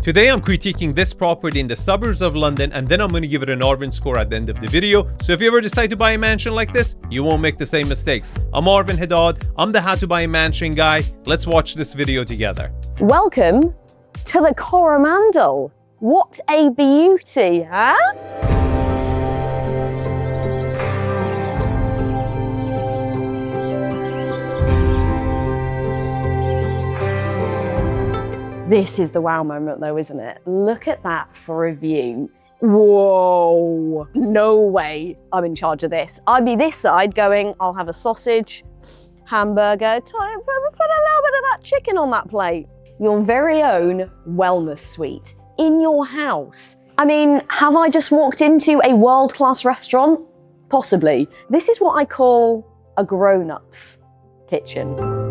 Today I'm critiquing this property in the suburbs of London, and then I'm going to give it an Arvin score at the end of the video. So if you ever decide to buy a mansion like this, you won't make the same mistakes. I'm Arvin Haddad. I'm the how to buy a mansion guy. Let's watch this video together. Welcome to the Coromandel. What a beauty, huh? This is the wow moment though, isn't it? Look at that for a view. Whoa, no way I'm in charge of this. I'd be this side going, I'll have a sausage, hamburger, put a little bit of that chicken on that plate. Your very own wellness suite in your house. I mean, have I just walked into a world-class restaurant? Possibly. This is what I call a grown-up's kitchen.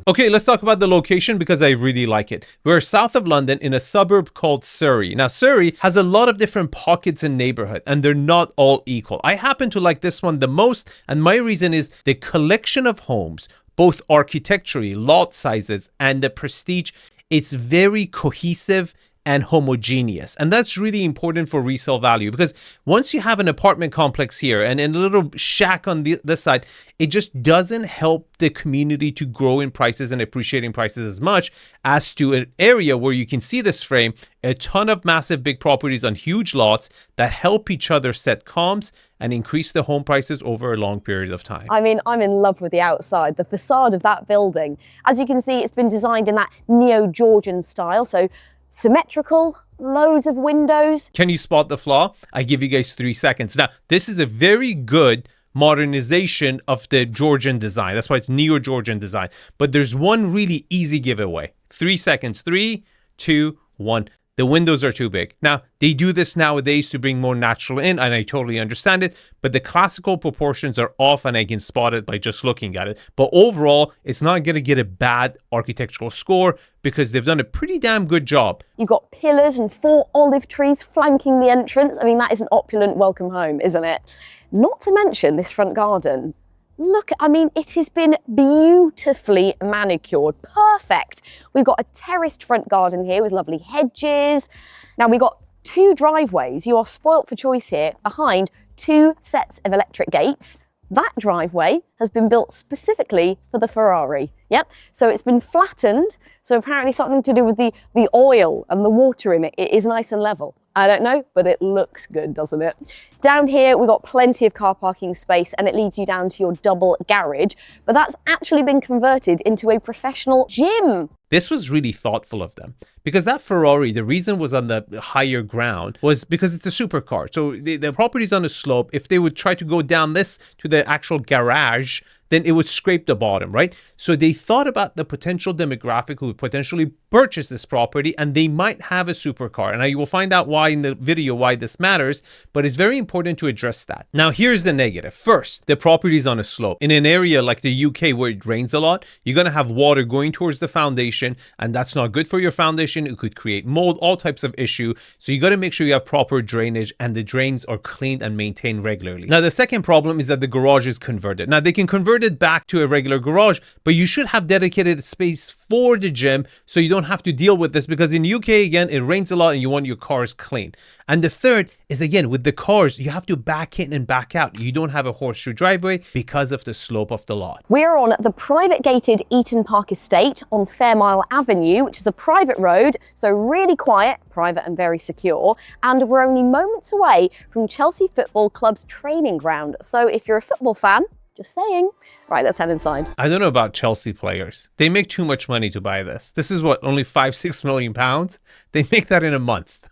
Okay, let's talk about the location because I really like it. We're south of London in a suburb called Surrey. Now, Surrey has a lot of different pockets and neighborhood, and they're not all equal. I happen to like this one the most, and my reason is the collection of homes, both architecturally, lot sizes, and the prestige. It's very cohesive and homogeneous. And that's really important for resale value, because once you have an apartment complex here and a little shack on this side, it just doesn't help the community to grow in prices and appreciate in prices as much as to an area where you can see this frame, a ton of massive big properties on huge lots that help each other set comps and increase the home prices over a long period of time. I mean, I'm in love with the outside, the facade of that building. As you can see, it's been designed in that neo-Georgian style, so symmetrical, loads of windows. Can you spot the flaw? I give you guys 3 seconds. Now, this is a very good modernization of the Georgian design. That's why it's neo-Georgian design. But there's one really easy giveaway. 3 seconds. 3, 2, 1. The windows are too big. Now, they do this nowadays to bring more natural in, and I totally understand it, but the classical proportions are off, and I can spot it by just looking at it. But overall, it's not going to get a bad architectural score because they've done a pretty damn good job. You've got pillars and 4 olive trees flanking the entrance. I mean, that is an opulent welcome home, isn't it? Not to mention this front garden. Look, I mean, it has been beautifully manicured. Perfect. We've got a terraced front garden here with lovely hedges. Now we've got 2 driveways. You are spoilt for choice here behind 2 sets of electric gates. That driveway has been built specifically for the Ferrari. Yep. So it's been flattened. So apparently something to do with the oil and the water in it. It is nice and level. I don't know, but it looks good, doesn't it? Down here, we've got plenty of car parking space, and it leads you down to your double garage, but that's actually been converted into a professional gym. This was really thoughtful of them, because that Ferrari, the reason was on the higher ground was because it's a supercar. So the property's on a slope. If they would try to go down this to the actual garage, then it would scrape the bottom, right? So they thought about the potential demographic who would potentially purchase this property, and they might have a supercar. And you will find out why in the video why this matters, but it's very important to address that. Now, here's the negative. First, the property is on a slope. In an area like the UK where it rains a lot, you're going to have water going towards the foundation, and that's not good for your foundation. It could create mold, all types of issue. So you got to make sure you have proper drainage and the drains are cleaned and maintained regularly. Now, the second problem is that the garage is converted. Now, they can convert it back to a regular garage, but you should have dedicated space for the gym so you don't have to deal with this, because in UK, again, it rains a lot and you want your cars clean. And the third is, again, with the cars, you have to back in and back out. You don't have a horseshoe driveway because of the slope of the lot. We're on the private gated Eaton Park estate on Fairmile Avenue, which is a private road, so really quiet, private and very secure. And we're only moments away from Chelsea Football Club's training ground. So if you're a football fan, just saying. Right, let's head inside. I don't know about Chelsea players. They make too much money to buy this. This is what, only 5-6 million pounds? They make that in a month.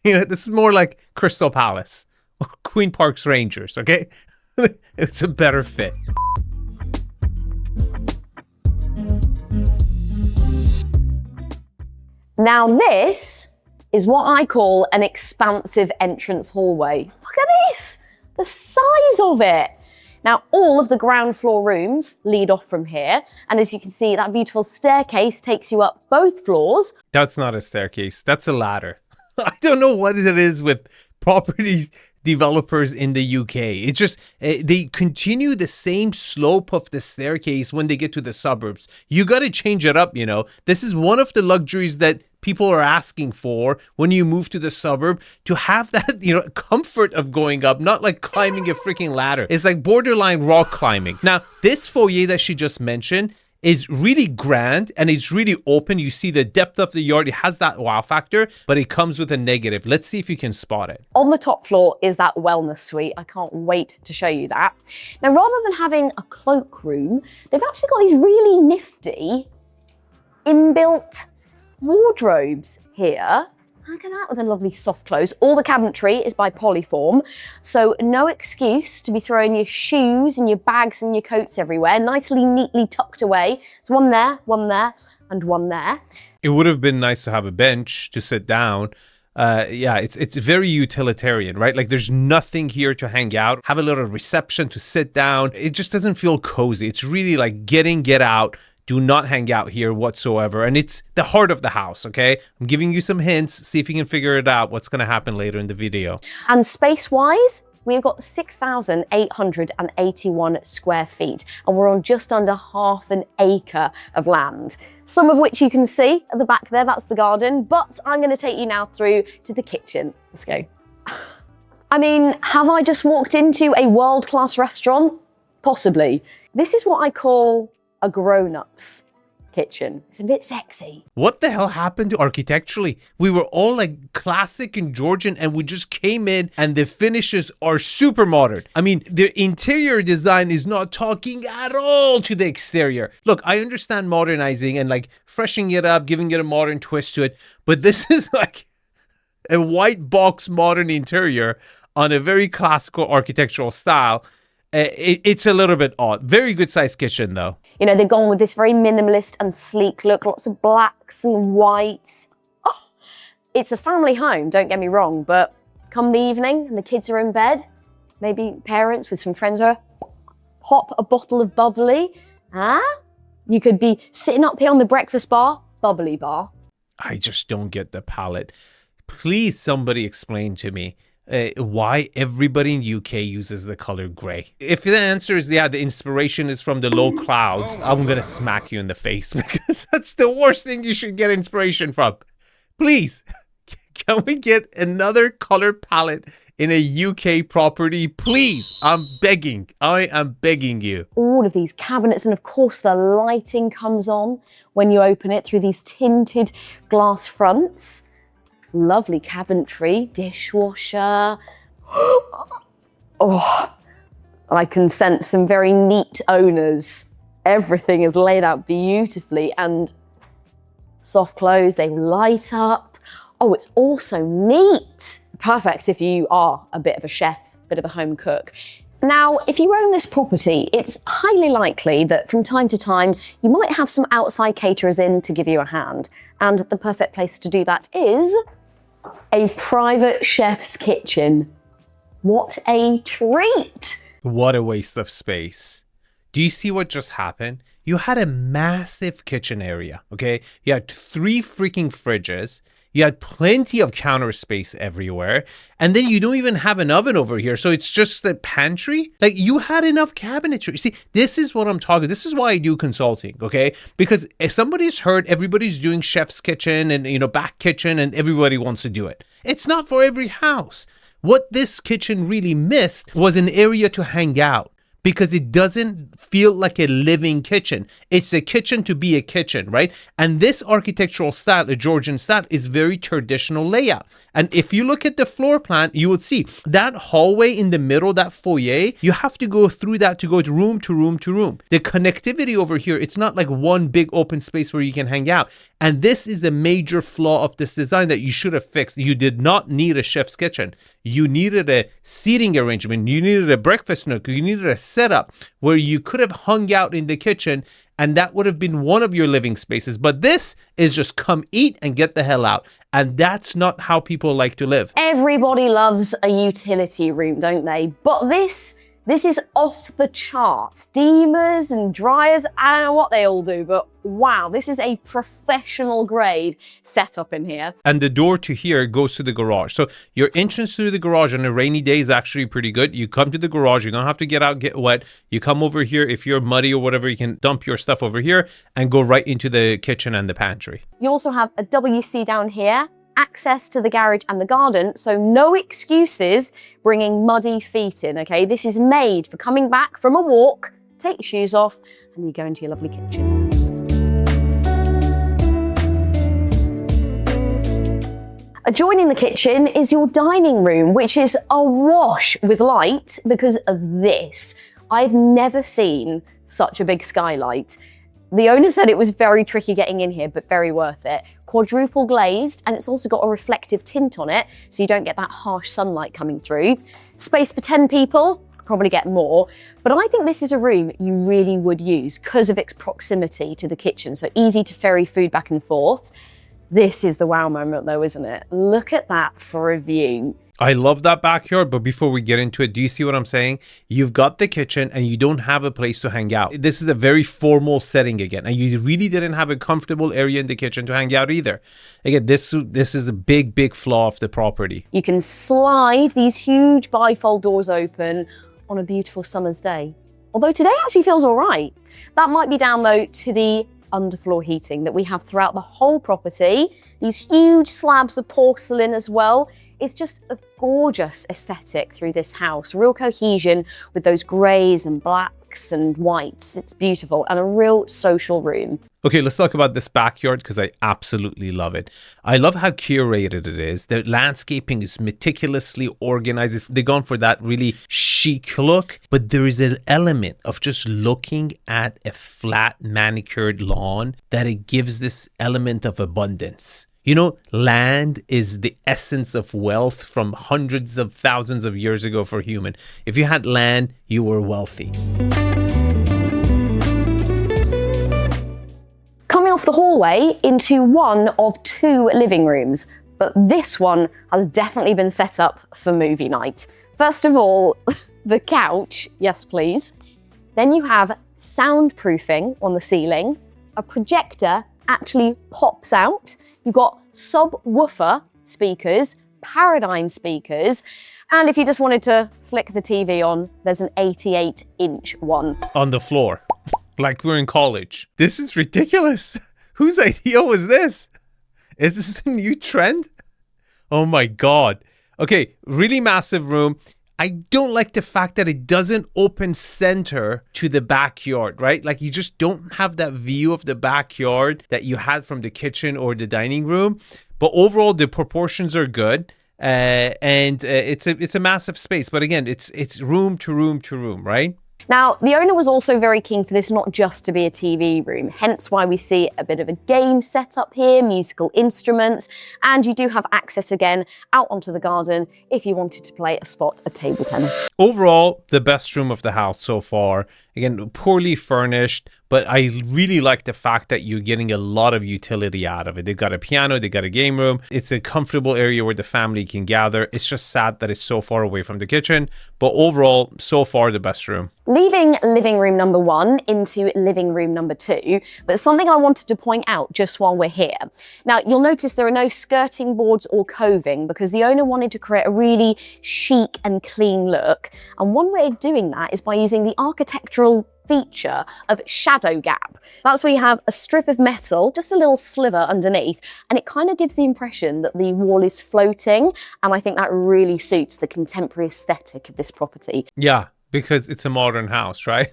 You know, this is more like Crystal Palace or Queen Park's Rangers, okay? It's a better fit. Now this is what I call an expansive entrance hallway. Look at this, the size of it. Now, all of the ground floor rooms lead off from here. And as you can see, that beautiful staircase takes you up both floors. That's not a staircase. That's a ladder. I don't know what it is with property developers in the UK. It's just they continue the same slope of the staircase when they get to the suburbs. You got to change it up, you know. This is one of the luxuries that people are asking for when you move to the suburb, to have that, you know, comfort of going up, not like climbing a freaking ladder. It's like borderline rock climbing. Now, this foyer that she just mentioned is really grand and it's really open. You see the depth of the yard. It has that wow factor, but it comes with a negative. Let's see if you can spot it. On the top floor is that wellness suite. I can't wait to show you that. Now, rather than having a cloakroom, they've actually got these really nifty inbuilt wardrobes here. Look at that, with a lovely soft close. All the cabinetry is by Polyform, so no excuse to be throwing your shoes and your bags and your coats everywhere. Nicely, neatly tucked away. It's one there, and one there. It would have been nice to have a bench to sit down. Yeah, it's very utilitarian, right? Like there's nothing here to hang out, have a little reception to sit down. It just doesn't feel cozy. It's really like get out. Do not hang out here whatsoever. And it's the heart of the house, okay? I'm giving you some hints. See if you can figure it out, what's going to happen later in the video. And space-wise, we've got 6,881 square feet, and we're on just under half an acre of land. Some of which you can see at the back there, that's the garden, but I'm going to take you now through to the kitchen. Let's go. I mean, have I just walked into a world-class restaurant? Possibly. This is what I call a grown-up's kitchen. It's a bit sexy. What the hell happened to architecturally? We were all like classic and Georgian, and we just came in and the finishes are super modern. I mean, the interior design is not talking at all to the exterior. Look, I understand modernizing and like freshening it up, giving it a modern twist to it, but this is like a white box modern interior on a very classical architectural style. It's a little bit odd. Very good sized kitchen though. You know, they've gone with this very minimalist and sleek look, lots of blacks and whites. Oh, it's a family home, don't get me wrong, but come the evening and the kids are in bed, maybe parents with some friends are, pop a bottle of bubbly. You could be sitting up here on the breakfast bar, bubbly bar. I just don't get the palette. Please, somebody explain to me why everybody in UK uses the color gray. If the answer is, yeah, the inspiration is from the low clouds, I'm gonna smack you in the face, because that's the worst thing you should get inspiration from. Please, can we get another color palette in a UK property? Please, I'm begging. I am begging you. All of these cabinets, and of course the lighting comes on when you open it through these tinted glass fronts. Lovely cabinetry, dishwasher. Oh, I can sense some very neat owners. Everything is laid out beautifully, and soft clothes, they light up. Oh, it's all so neat. Perfect if you are a bit of a chef, bit of a home cook. Now, if you own this property, it's highly likely that from time to time, you might have some outside caterers in to give you a hand. And the perfect place to do that is a private chef's kitchen. What a treat! What a waste of space. Do you see what just happened? You had a massive kitchen area, okay? You had 3 freaking fridges. You had plenty of counter space everywhere. And then you don't even have an oven over here. So it's just the pantry. Like, you had enough cabinetry. See, this is what I'm talking. This is why I do consulting, okay? Because if somebody's heard everybody's doing chef's kitchen and, you know, back kitchen, and everybody wants to do it. It's not for every house. What this kitchen really missed was an area to hang out, because it doesn't feel like a living kitchen. It's a kitchen to be a kitchen, right? And this architectural style, a Georgian style, is very traditional layout. And if you look at the floor plan, you will see that hallway in the middle, that foyer, you have to go through that to go to room to room to room. The connectivity over here, it's not like one big open space where you can hang out. And this is a major flaw of this design that you should have fixed. You did not need a chef's kitchen. You needed a seating arrangement. You needed a breakfast nook. You needed a setup where you could have hung out in the kitchen, and that would have been one of your living spaces. But this is just come eat and get the hell out. And that's not how people like to live. Everybody loves a utility room, don't they? But this This is off the charts. Steamers and dryers, I don't know what they all do, but wow, this is a professional grade setup in here. And the door to here goes to the garage. So your entrance to the garage on a rainy day is actually pretty good. You come to the garage, you don't have to get out, get wet. You come over here. If you're muddy or whatever, you can dump your stuff over here and go right into the kitchen and the pantry. You also have a WC down here, access to the garage and the garden, so no excuses bringing muddy feet in, okay? This is made for coming back from a walk, take your shoes off, and you go into your lovely kitchen. Adjoining the kitchen is your dining room, which is awash with light because of this. I've never seen such a big skylight. The owner said it was very tricky getting in here, but very worth it. Quadruple glazed, and it's also got a reflective tint on it, so you don't get that harsh sunlight coming through. Space for 10 people, probably get more, but I think this is a room you really would use because of its proximity to the kitchen, so easy to ferry food back and forth. This is the wow moment though, isn't it? Look at that for a view. I love that backyard, but before we get into it, do you see what I'm saying? You've got the kitchen and you don't have a place to hang out. This is a very formal setting again, and you really didn't have a comfortable area in the kitchen to hang out either. Again, this is a big flaw of the property. You can slide these huge bifold doors open on a beautiful summer's day. Although today actually feels all right. That might be down though to the underfloor heating that we have throughout the whole property. These huge slabs of porcelain as well. It's just a gorgeous aesthetic through this house. Real cohesion with those greys and blacks and whites. It's beautiful and a real social room. Okay, let's talk about this backyard because I absolutely love it. I love how curated it is. The landscaping is meticulously organized. They've gone for that really chic look, but there is an element of just looking at a flat manicured lawn that it gives this element of abundance. You know, land is the essence of wealth from hundreds of thousands of years ago for human. If you had land, you were wealthy. Coming off the hallway into one of two living rooms, but this one has definitely been set up for movie night. First of all, the couch, yes please. Then you have soundproofing on the ceiling. A projector actually pops out. You've got subwoofer speakers, paradigm speakers, and if you just wanted to flick the TV on, there's an 88-inch one. On the floor, like we're in college. This is ridiculous. Whose idea was this? Is this a new trend? Oh my God. Okay, really massive room. I don't like the fact that it doesn't open center to the backyard, right? Like you just don't have that view of the backyard that you had from the kitchen or the dining room. But overall, the proportions are good. And it's a massive space. But again, it's room to room to room, right? Now, the owner was also very keen for this not just to be a TV room, hence why we see a bit of a game set up here, musical instruments, and you do have access again out onto the garden if you wanted to play a spot of table tennis. Overall, the best room of the house so far. Again, poorly furnished, but I really like the fact that you're getting a lot of utility out of it. They've got a piano, they've got a game room. It's a comfortable area where the family can gather. It's just sad that it's so far away from the kitchen, but overall, so far, the best room. Leaving living room number one into living room number two, but something I wanted to point out just while we're here. Now, you'll notice there are no skirting boards or coving because the owner wanted to create a really chic and clean look. And one way of doing that is by using the architectural feature of shadow gap. That's where you have a strip of metal, just a little sliver underneath, and it kind of gives the impression that the wall is floating, and I think that really suits the contemporary aesthetic of this property. Yeah, because it's a modern house, right?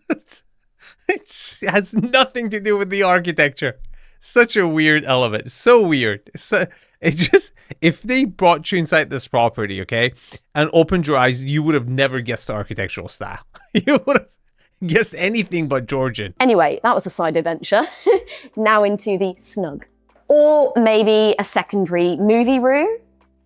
It has nothing to do with the architecture. Such a weird element. So weird. It's just, if they brought you inside this property, okay, and opened your eyes, you would have never guessed the architectural style. You would have guessed anything but Georgian. Anyway, that was a side adventure. Now into the snug. Or maybe a secondary movie room,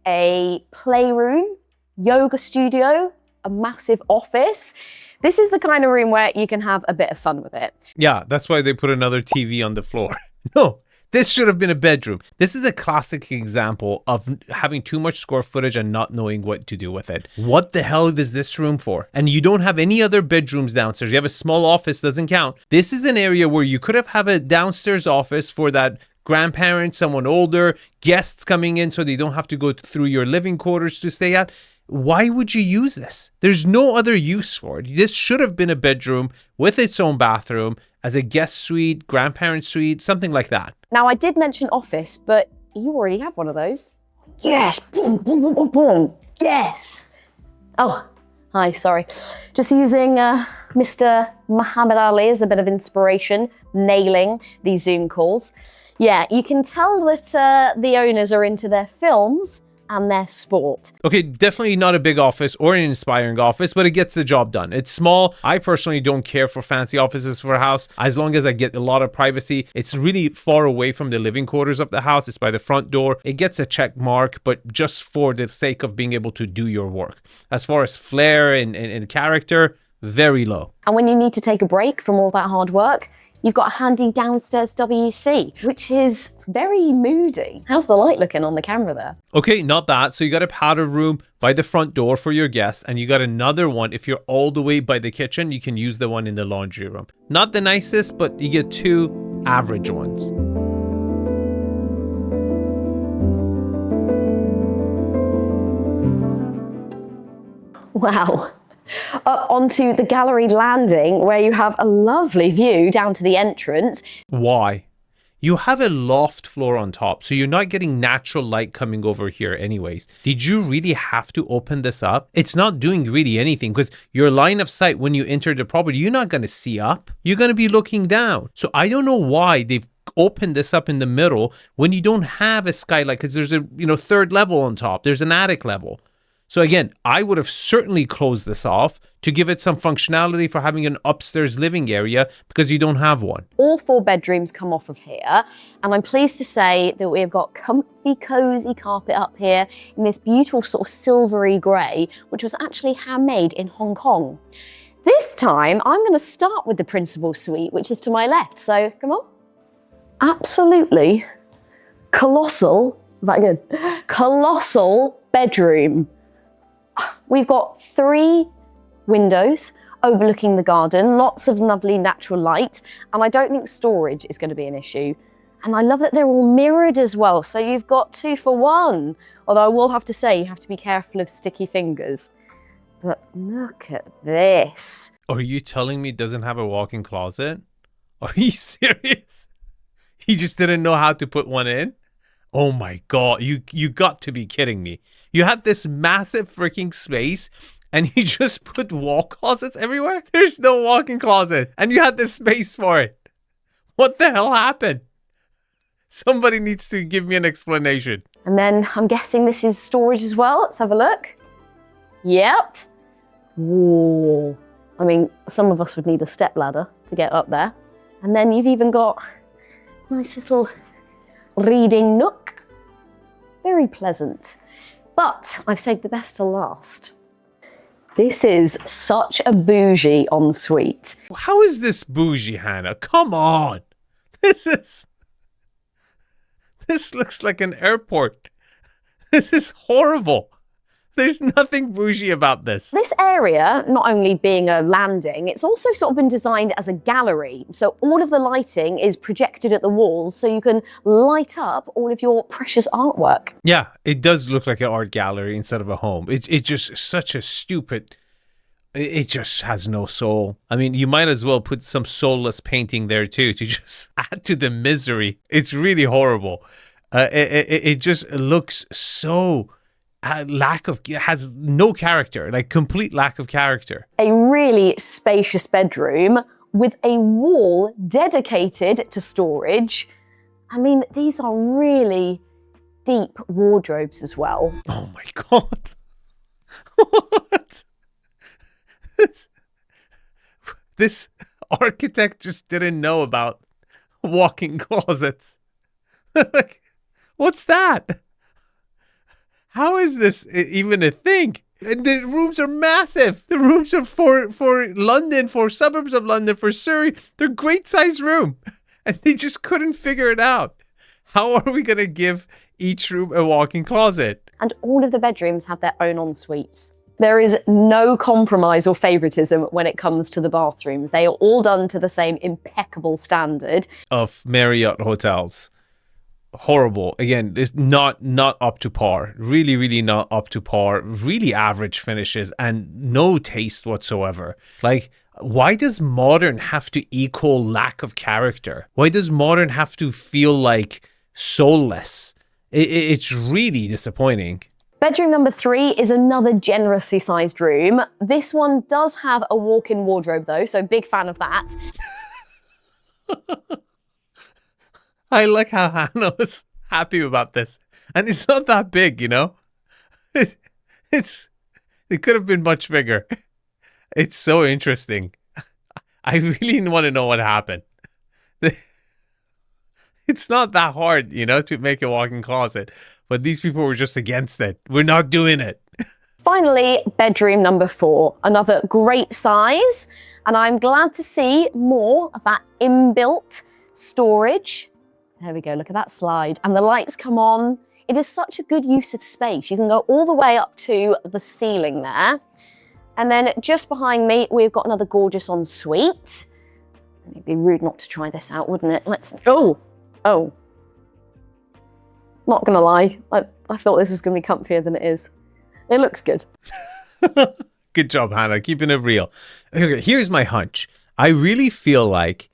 a playroom, yoga studio, a massive office. This is the kind of room where you can have a bit of fun with it. Yeah, that's why they put another TV on the floor. No, This should have been a bedroom. This is a classic example of having too much square footage and not knowing what to do with it. What the hell is this room for? And you don't have any other bedrooms downstairs. You have a small office, doesn't count. This is an area where you could have a downstairs office for that grandparent, someone older, guests coming in so they don't have to go through your living quarters to stay at. Why would you use this? There's no other use for it. This should have been a bedroom with its own bathroom as a guest suite, grandparent suite, something like that. Now, I did mention office, but you already have one of those. Yes. Boom, boom, boom, boom, boom. Yes. Oh, hi, sorry. Just using Mr. Muhammad Ali as a bit of inspiration, nailing these Zoom calls. Yeah, you can tell that the owners are into their films and their sport. Okay, definitely not a big office or an inspiring office, but it gets the job done. It's small. I personally don't care for fancy offices for a house as long as I get a lot of privacy. It's really far away from the living quarters of the house. It's by the front door. It gets a check mark, but just for the sake of being able to do your work. As far as flair and character, very low. And when you need to take a break from all that hard work, you've got a handy downstairs WC, which is very moody. How's the light looking on the camera there? Okay, not bad. So you got a powder room by the front door for your guests, and you got another one. If you're all the way by the kitchen, you can use the one in the laundry room. Not the nicest, but you get two average ones. Wow. Up onto the gallery landing where you have a lovely view down to the entrance. Why? You have a loft floor on top, so you're not getting natural light coming over here anyways. Did you really have to open this up? It's not doing really anything because your line of sight when you enter the property, you're not going to see up. You're going to be looking down. So I don't know why they've opened this up in the middle when you don't have a skylight, because there's a third level on top. There's an attic level. So again, I would have certainly closed this off to give it some functionality for having an upstairs living area because you don't have one. All 4 bedrooms come off of here, and I'm pleased to say that we've got comfy, cozy carpet up here in this beautiful sort of silvery grey, which was actually handmade in Hong Kong. This time, I'm going to start with the principal suite, which is to my left. So come on. Absolutely colossal, is that good? Colossal bedroom. We've got 3 windows overlooking the garden, lots of lovely natural light, and I don't think storage is going to be an issue. And I love that they're all mirrored as well, so you've got 2 for 1. Although I will have to say you have to be careful of sticky fingers. But look at this. Are you telling me it doesn't have a walk-in closet? Are you serious? He just didn't know how to put one in? Oh my God, you got to be kidding me. You had this massive freaking space and you just put wall closets everywhere? There's no walk-in closet and you had this space for it. What the hell happened? Somebody needs to give me an explanation. And then I'm guessing this is storage as well. Let's have a look. Yep. Whoa. I mean, some of us would need a step ladder to get up there. And then you've even got a nice little reading nook. Very pleasant. But I've saved the best to last. This is such a bougie ensuite. How is this bougie, Hannah? Come on. This looks like an airport. This is horrible. There's nothing bougie about this. This area, not only being a landing, it's also sort of been designed as a gallery. So all of the lighting is projected at the walls so you can light up all of your precious artwork. Yeah, it does look like an art gallery instead of a home. It just such a stupid... It just has no soul. I mean, you might as well put some soulless painting there too to just add to the misery. It's really horrible. It just looks so... has no character, like complete lack of character. A really spacious bedroom with a wall dedicated to storage. I mean, these are really deep wardrobes as well. Oh my God. What? This architect just didn't know about walk-in closets. Like, what's that? How is this even a thing? And the rooms are massive. The rooms are for London, for suburbs of London, for Surrey. They're great sized room. And they just couldn't figure it out. How are we going to give each room a walk-in closet? And all of the bedrooms have their own en-suites. There is no compromise or favoritism when it comes to the bathrooms. They are all done to the same impeccable standard Of Marriott hotels. Horrible. Again, it's not up to par. Really, really not up to par. Really average finishes and no taste whatsoever. Like, why does modern have to equal lack of character? Why does modern have to feel like soulless? It's really disappointing. Bedroom number 3 is another generously sized room. This one does have a walk-in wardrobe though, so big fan of that. I like how Hannah was happy about this. And it's not that big, you know? It could have been much bigger. It's so interesting. I really want to know what happened. It's not that hard, you know, to make a walk-in closet. But these people were just against it. We're not doing it. Finally, bedroom number 4, another great size. And I'm glad to see more of that inbuilt storage. There we go, look at that slide. And the lights come on. It is such a good use of space. You can go all the way up to the ceiling there. And then just behind me, we've got another gorgeous ensuite. It'd be rude not to try this out, wouldn't it? Oh. Not gonna lie, I thought this was gonna be comfier than it is. It looks good. Good job, Hannah, keeping it real. Okay, here's my hunch. I really feel like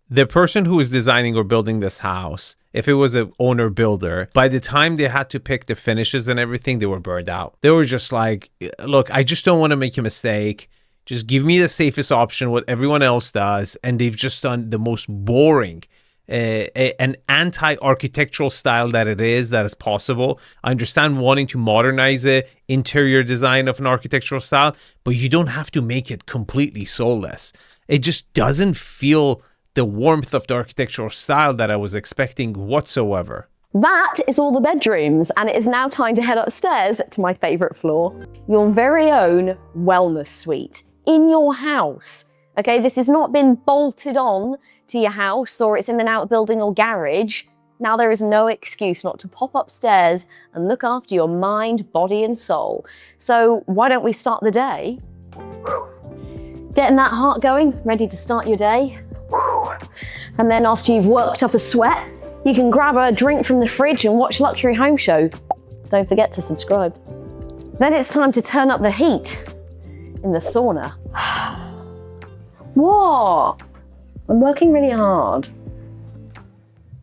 the person who was designing or building this house, if it was an owner builder, by the time they had to pick the finishes and everything, they were burned out. They were just like, look, I just don't want to make a mistake. Just give me the safest option, what everyone else does. And they've just done the most boring, an anti-architectural style that is possible. I understand wanting to modernize the interior design of an architectural style, but you don't have to make it completely soulless. It just doesn't feel the warmth of the architectural style that I was expecting whatsoever. That is all the bedrooms, and it is now time to head upstairs to my favourite floor. Your very own wellness suite in your house. Okay, this has not been bolted on to your house or it's in an outbuilding or garage. Now there is no excuse not to pop upstairs and look after your mind, body and soul. So why don't we start the day? Getting that heart going, ready to start your day? And then after you've worked up a sweat, you can grab a drink from the fridge and watch Luxury Home Show. Don't forget to subscribe. Then it's time to turn up the heat in the sauna. What? I'm working really hard.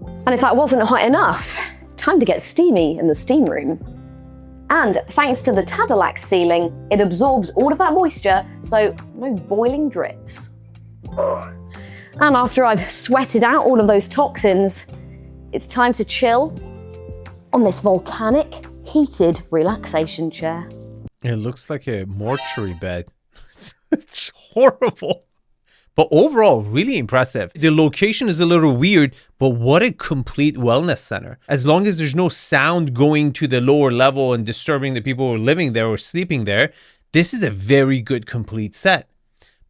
And if that wasn't hot enough, time to get steamy in the steam room. And thanks to the Tadalac ceiling, it absorbs all of that moisture, so no boiling drips. And after I've sweated out all of those toxins, it's time to chill on this volcanic, heated relaxation chair. It looks like a mortuary bed. It's horrible. But overall, really impressive. The location is a little weird, but what a complete wellness center. As long as there's no sound going to the lower level and disturbing the people who are living there or sleeping there, this is a very good complete set.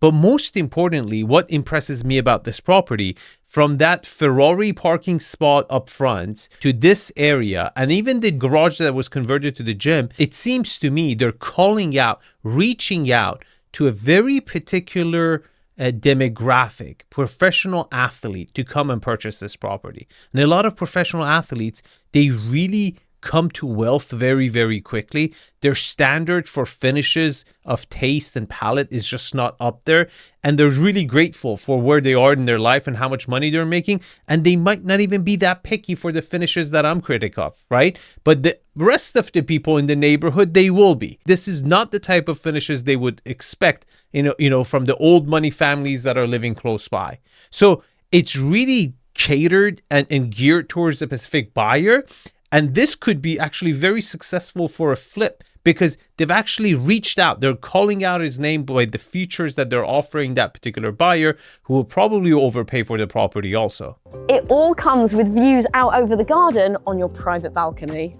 But most importantly, what impresses me about this property, from that Ferrari parking spot up front to this area, and even the garage that was converted to the gym, it seems to me they're calling out, reaching out to a very particular demographic, professional athlete, to come and purchase this property. And a lot of professional athletes, they really come to wealth very, very quickly. Their standard for finishes of taste and palate is just not up there. And they're really grateful for where they are in their life and how much money they're making. And they might not even be that picky for the finishes that I'm critic of, right? But the rest of the people in the neighborhood, they will be. This is not the type of finishes they would expect, you know, from the old money families that are living close by. So it's really catered and geared towards a specific buyer. And this could be actually very successful for a flip because they've actually reached out. They're calling out his name by the features that they're offering that particular buyer, who will probably overpay for the property also. It all comes with views out over the garden on your private balcony.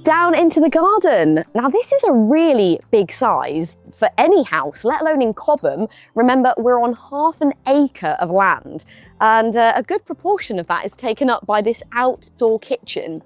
down into the garden. Now this is a really big size for any house, let alone in Cobham. Remember, we're on half an acre of land, and a good proportion of that is taken up by this outdoor kitchen.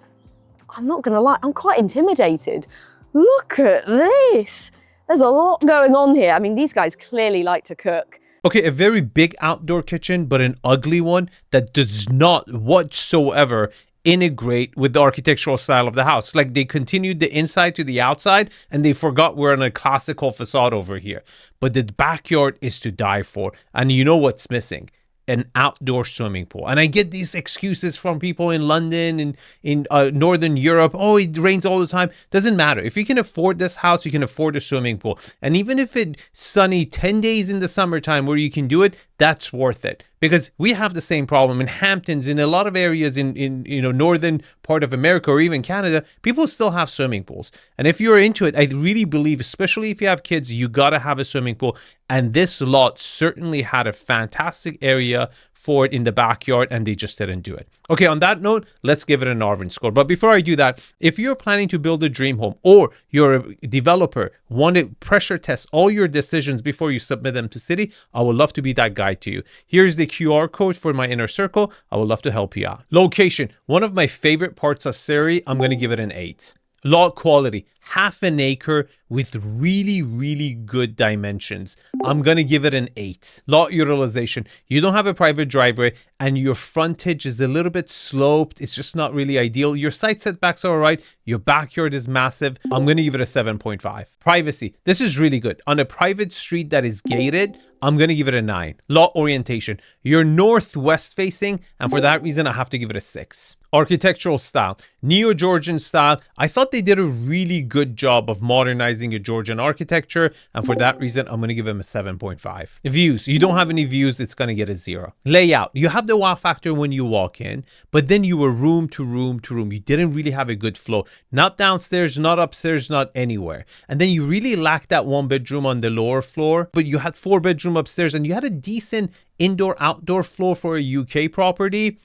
I'm not gonna lie, I'm quite intimidated. Look at this. There's a lot going on here. I mean, these guys clearly like to cook. Okay, a very big outdoor kitchen, but an ugly one that does not whatsoever integrate with the architectural style of the house. Like, they continued the inside to the outside and they forgot we're on a classical facade over here. But the backyard is to die for. And you know what's missing? An outdoor swimming pool. And I get these excuses from people in London and in Northern Europe. Oh, it rains all the time. Doesn't matter. If you can afford this house, you can afford a swimming pool. And even if it's sunny 10 days in the summertime where you can do it, that's worth it. Because we have the same problem in Hamptons, in a lot of areas in northern part of America or even Canada, people still have swimming pools. And if you're into it, I really believe, especially if you have kids, you got to have a swimming pool. And this lot certainly had a fantastic area for it in the backyard, and they just didn't do it. Okay, on that note, let's give it an Arvin score. But before I do that, if you're planning to build a dream home or you're a developer, want to pressure test all your decisions before you submit them to city, I would love to be that guy to you. Here's the QR code for my inner circle. I would love to help you out. Location, one of my favorite parts of Surrey. I'm going to give it an 8. Lot quality, half an acre with really, really good dimensions. I'm going to give it an 8. Lot utilization, you don't have a private driveway and your frontage is a little bit sloped. It's just not really ideal. Your side setbacks are all right. Your backyard is massive. I'm going to give it a 7.5. Privacy, this is really good. On a private street that is gated, I'm going to give it a 9. Lot orientation, you're northwest facing, and for that reason, I have to give it a 6. Architectural style, Neo-Georgian style. I thought they did a really good job of modernizing a Georgian architecture, and for that reason, I'm going to give them a 7.5. Views, you don't have any views, it's going to get a 0. Layout, you have the wow factor when you walk in, but then you were room to room to room. You didn't really have a good flow. Not downstairs, not upstairs, not anywhere. And then you really lacked that 1 bedroom on the lower floor, but you had 4 bedroom upstairs and you had a decent indoor-outdoor floor for a UK property.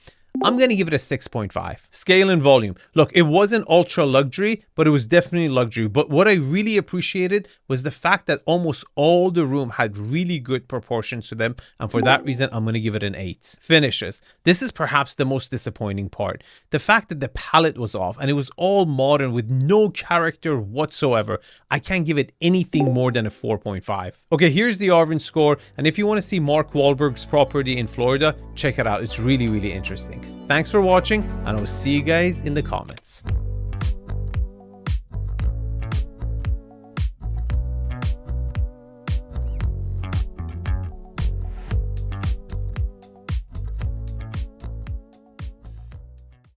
I'm going to give it a 6.5. Scale and volume. Look, it wasn't ultra luxury, but it was definitely luxury. But what I really appreciated was the fact that almost all the room had really good proportions to them. And for that reason, I'm going to give it an 8. Finishes. This is perhaps the most disappointing part. The fact that the palette was off and it was all modern with no character whatsoever. I can't give it anything more than a 4.5. Okay, here's the Arvin score. And if you want to see Mark Wahlberg's property in Florida, check it out. It's really, really interesting. Thanks for watching, and I'll see you guys in the comments.